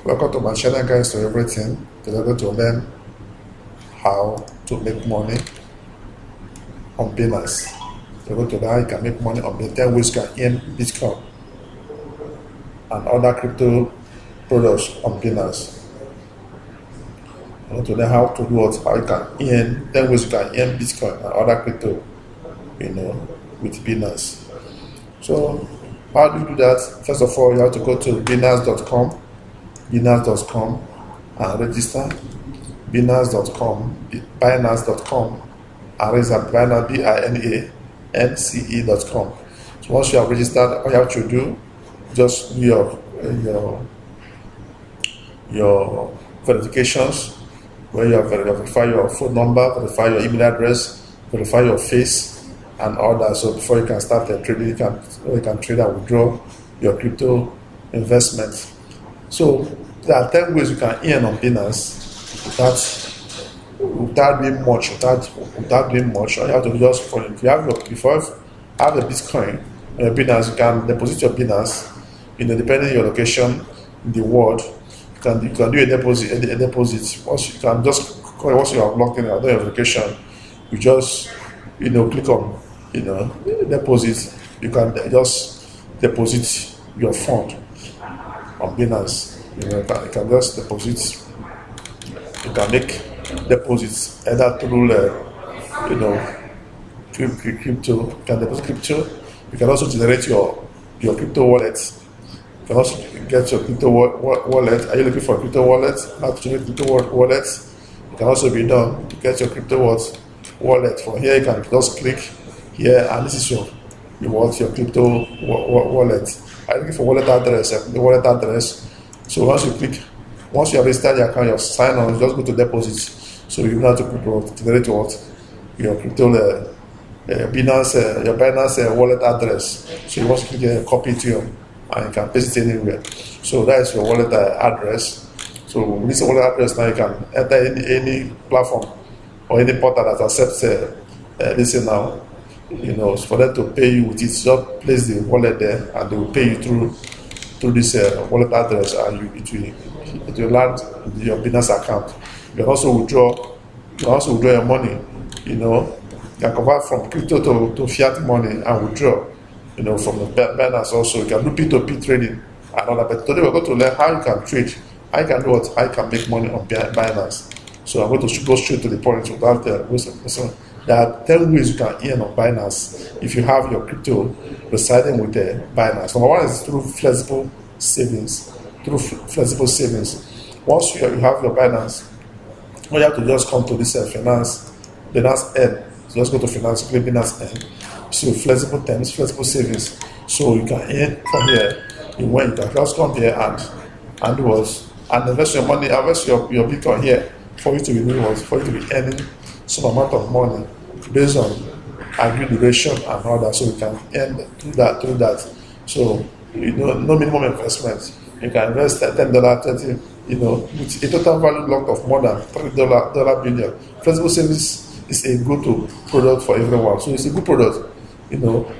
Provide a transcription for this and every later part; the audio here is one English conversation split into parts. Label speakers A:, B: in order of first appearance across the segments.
A: Welcome to my channel, guys, to everything. Today we're going to learn how to make money on Binance. We're going to learn how you can make money on the 10 ways you can earn Bitcoin and other crypto products on Binance. We're going to learn how to do what, how you can earn 10 ways you can earn Bitcoin and other crypto, with Binance. So how do you do that? First of all, you have to go to binance.com and register. Binance.com and register Binance, BINANCE.com. So once you have registered, all you have to do, just do your verifications, where you have verify your phone number, verify your email address, verify your face and all that. So before you can start trading, you can trade and withdraw your crypto investment. So there are 10 ways you can earn on Binance without doing much. All you have to do just for if you have a Bitcoin on your Binance, you can deposit your Binance, depending on your location in the world. You can do a deposit. Once you have logged in your location, you just click on deposit. You can just deposit your fund on Binance. You can just deposit. You can make deposits either through crypto. You can deposit crypto. You can also generate your crypto wallet. You can also get your crypto wallet. Are you looking for a crypto wallet? How to generate crypto wallet? It can also be done to get your crypto wallet. From here, you can just click here, and this is your crypto wallet. Are you looking for wallet address? The wallet address. So once you have registered your account, you have signed on, you just go to deposit. So you have to generate your crypto Binance, your Binance wallet address. So you want to click here, copy it here, and you can paste it anywhere. So that is your wallet address. So with this wallet address, now you can enter any platform or any portal that accepts this now. For them to pay you with it, just place the wallet there, and they will pay you through this wallet address, and it will land in your Binance account. You can also withdraw your money. You can convert from crypto to fiat money and withdraw. From the Binance also. You can do P2P trading and all that. But today we're going to learn how you can trade, how you can do what, how you can make money on Binance. So I'm going to go straight to the point without there are 10 ways you can earn on Binance if you have your crypto residing with the Binance. Number one is through flexible savings. Once you have your Binance, all you have to just come to this Binance N. So let's go to Finance, click Binance N. So flexible terms, flexible savings. So you can earn from here. You can just come here and invest your money, invest your Bitcoin here for you to be earning some amount of money based on agreed duration and all that. So you can earn through that. So no minimum investment. You can invest $10, $30, with a total value locked of more than $3 billion. Flexible savings is a good product for everyone. So it's a good product,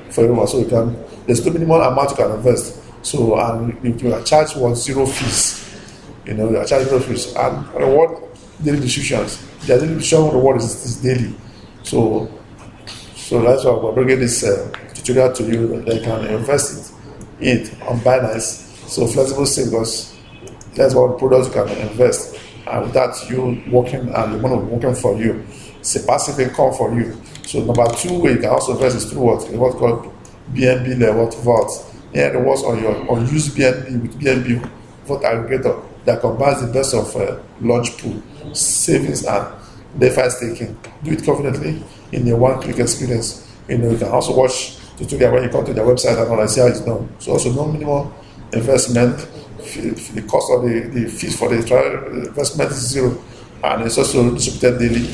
A: for everyone. So there's no minimum amount you can invest. So you are charged zero fees. You are charged 0 fees and reward daily distributions. The daily distribution reward is daily. So that's why we're bringing this tutorial to you that you can invest it on Binance. So flexible savings, that's what products you can invest, and without you working and the money working for you. It's a passive income for you. So number 2 way you can also invest is through what's called BNB Vault. Here it was on your unused BNB with BNB Vault aggregator that combines the best of launch pool, savings, and DeFi staking. Do it confidently in a one-click experience. You can also watch tutorial when you come to their website and all and see how it's done. So also no minimum investment. The cost of the fees for the trial investment is 0, and it's also distributed daily,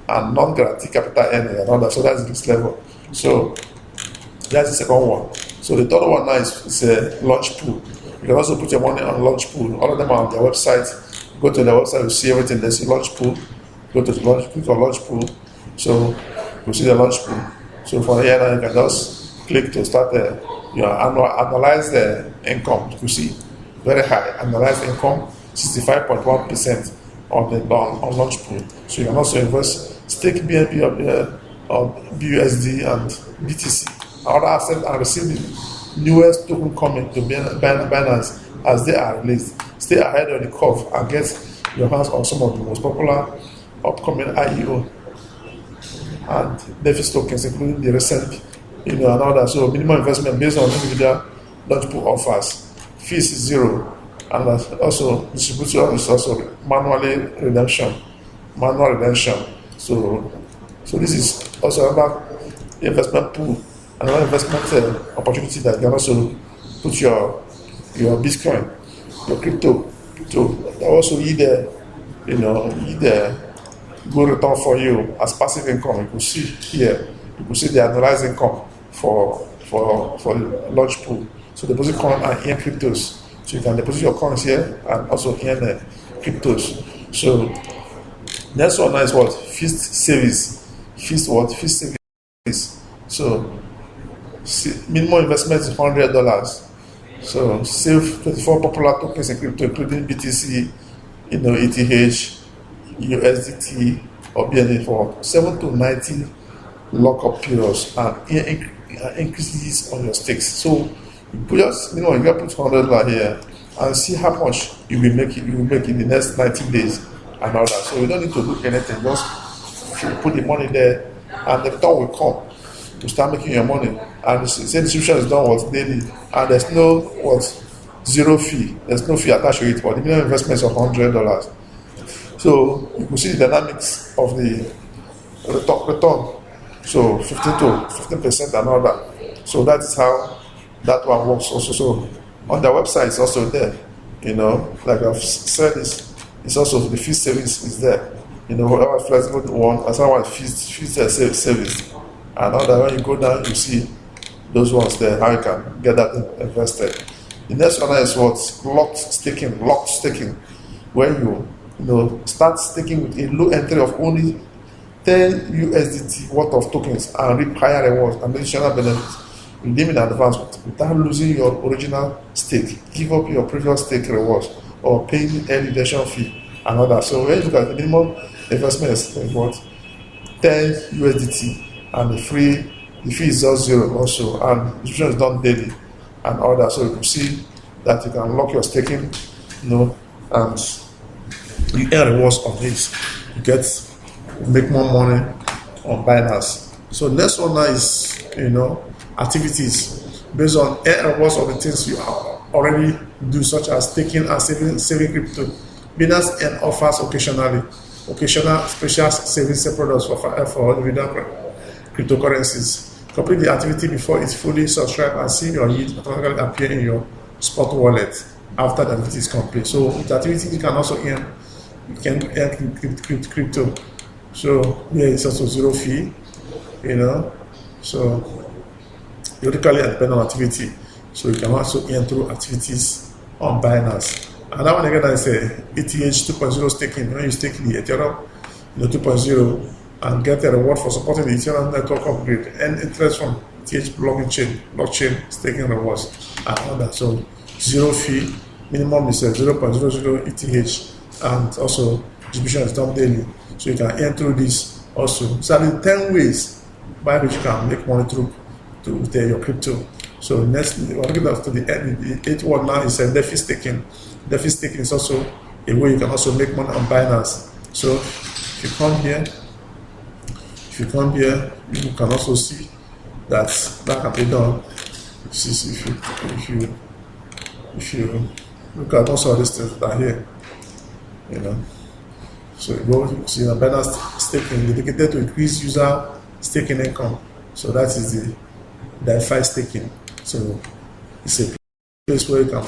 A: and non-guaranteed capital earning and all that. So that's the next level. So that's the second one. So the third one now is a launch pool. You can also put your money on launch pool. All of them are on their website. Go to their website, you see everything. There's a launch pool. Go to the launch, click on launch pool. So you see the launch pool. So from here now you can just click to start analyze the income. You see very high. Annualized income 65.1% on the on launch pool. So you can also invest, stake BNB or BUSD and BTC, other assets, and receive the newest token coming to Binance as they are released. Stay ahead of the curve and get your hands on some of the most popular upcoming IEO and DeFi tokens, including the recent, and others. So minimum investment based on individual launch pool offers. Fees is zero, and also distribution is also manual redemption. So this is also another investment pool, another investment opportunity that you can also put your Bitcoin, your crypto to also either good return for you as passive income. You can see here, you can see the annualized income for launch pool. So deposit coin and earn cryptos. So you can deposit your coins here and also earn cryptos. So next one is what? Fixed savings. Fixed savings. So minimum investment is $100. So save 24 popular tokens in crypto, including BTC, ETH, USDT, or BNB for 7 to 90 lockup periods and increases on your stakes. So you can put $100 here and see how much you will make in the next 90 days and all that. So you don't need to do anything, just put the money there and the return will come to start making your money. And the distribution is done daily, and there's no zero fee. There's no fee attached to it, but the minimum investment is of $100. So you can see the dynamics of the return. So 15% and all that. So that is how that one works also. So on their website it's also there. Like I've said, it's also the fee service is there. Whatever flexible one, as well as fees service. And all that, when you go down, you see those ones there, how you can get that invested. The next one is locked staking, where you start staking with a low entry of only 10 USDT worth of tokens and reap higher rewards and additional benefits. Redeem in advance without losing your original stake. Give up your previous stake rewards or paying early redemption fee and all that. So when you look at the minimum investment is 10 USDT. And the fee is just zero also, and distribution is done daily and all that. So you can see that you can unlock your staking, and you earn rewards on this. You make more money on Binance. So next one now is activities based on earn rewards of the things you already do, such as staking and saving crypto. Binance offers occasional special savings products for individual cryptocurrencies. Complete the activity before it's fully subscribed and see your yield automatically appear in your spot wallet after the activity is complete. So with activity you can also earn crypto. So here it's also zero fee, so theoretically it depends on activity. So you can also earn through activities on Binance. And that one again is ETH 2.0 staking. When you stake the Ethereum 2.0 and get a reward for supporting the Ethereum network upgrade and interest from ETH blockchain staking rewards and all that. So zero fee, minimum is 0.00 ETH, and also distribution is done daily. So you can earn through this also. So there are 10 ways by which you can make money through your crypto. So next, we're looking at the eighth one now is DeFi staking. DeFi staking is also a way you can also make money on Binance. So if you come here, you can also see that can be done. If you look at also these things that are here, So you go see Binance staking dedicated to increase user staking income. So that is the DeFi staking. So it's a place where you can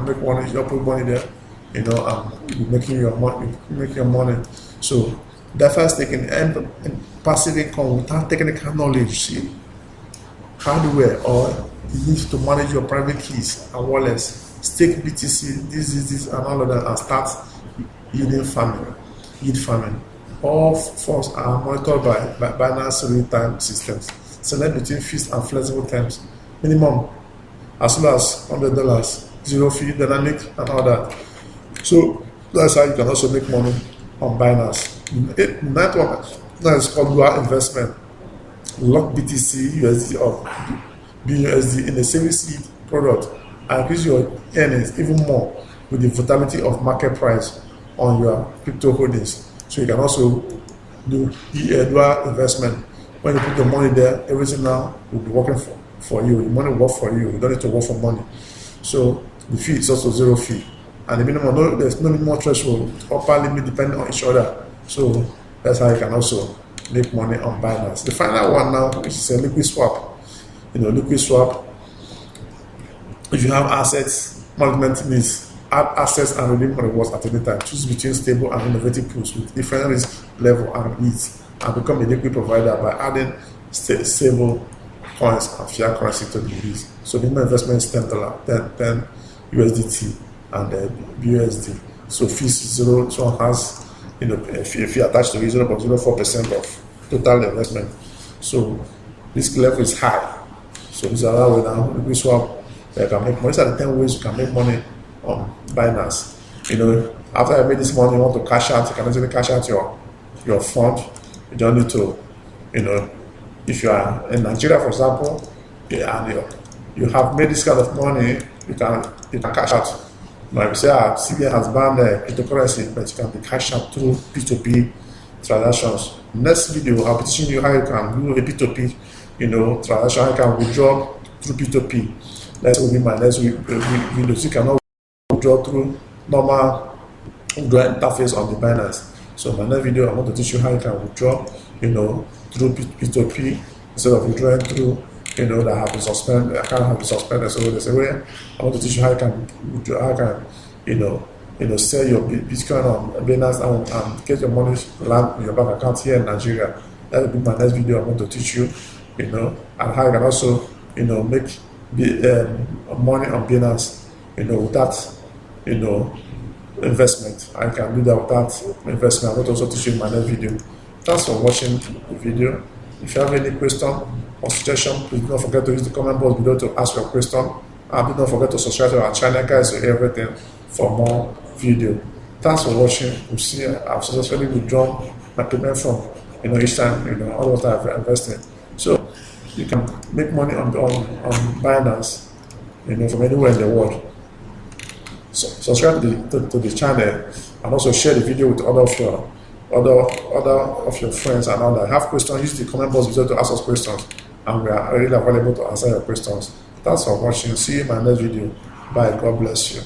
A: make money. You put money there, and making your money. So DeFi staking and passive income without technical knowledge, see, hardware, or you need to manage your private keys and wallets, stake BTC, this, and all of that, and start yield farming. All funds are monitored by Binance real-time systems. Select between fixed and flexible terms. Minimum as low as $100 zero fee, dynamic, and all that. So that's how you can also make money on Binance. Network that is called Lua Investment. Lock BTC, USD, or BUSD in a Series C product and increase your earnings even more with the volatility of market price on your crypto holdings. So you can also do Lua Investment. When you put the money there, everything now will be working for you. The money will work for you. You don't need to work for money. So the fee is also zero fee. And the minimum, there's no minimum threshold, upper limit depending on each other. So that's how you can also make money on Binance. The final one now, which is a liquid swap. Liquid swap, if you have assets, management needs, add assets and redeem rewards at any time. Choose between stable and innovative pools with different risk level and needs, and become a liquid provider by adding stable coins and fiat currency to the list. So minimum investment is $10, 10 USDT and BUSD. So fees zero. So has if you attach to it, 0.04% of total investment. So this level is high. So these are how we now liquid swap. You can make money. These are the 10 ways you can make money on Binance. After you made this money, you want to cash out, you can easily cash out your fund. You don't need to, if you are in Nigeria, for example, and you have made this kind of money, you can cash out. Now, if you say CBN has banned cryptocurrency, but you can be cash out through P2P transactions. Next video, I'll be teaching you how you can do a P2P, transaction. You can withdraw through P2P. That will be my next video. You cannot withdraw through normal withdrawal interface on the Binance. So in my next video, I want to teach you how you can withdraw, through P2P instead of withdrawing through, that have been suspended. I can't have been suspended. So they say, well, I want to teach you how you can withdraw, how you can, sell your Bitcoin on Binance and get your money land in your bank account here in Nigeria. That will be my next video. I want to teach you, and how you can also, make money on Binance, without, investment. I can do that without investment. I will also teach you in my next video. Thanks for watching the video. If you have any question or suggestion, please do not forget to use the comment box below to ask your question. And do not forget to subscribe to our channel, guys, to hear everything for more video. Thanks for watching. We'll see you. I've successfully withdrawn my payment from each time all what I've invested. So you can make money on Binance, from anywhere in the world. So subscribe to the channel and also share the video with other of your friends and all that. Have questions, use the comment box below to ask us questions, and we are really available to answer your questions. Thanks for watching. See you in my next video. Bye. God bless you.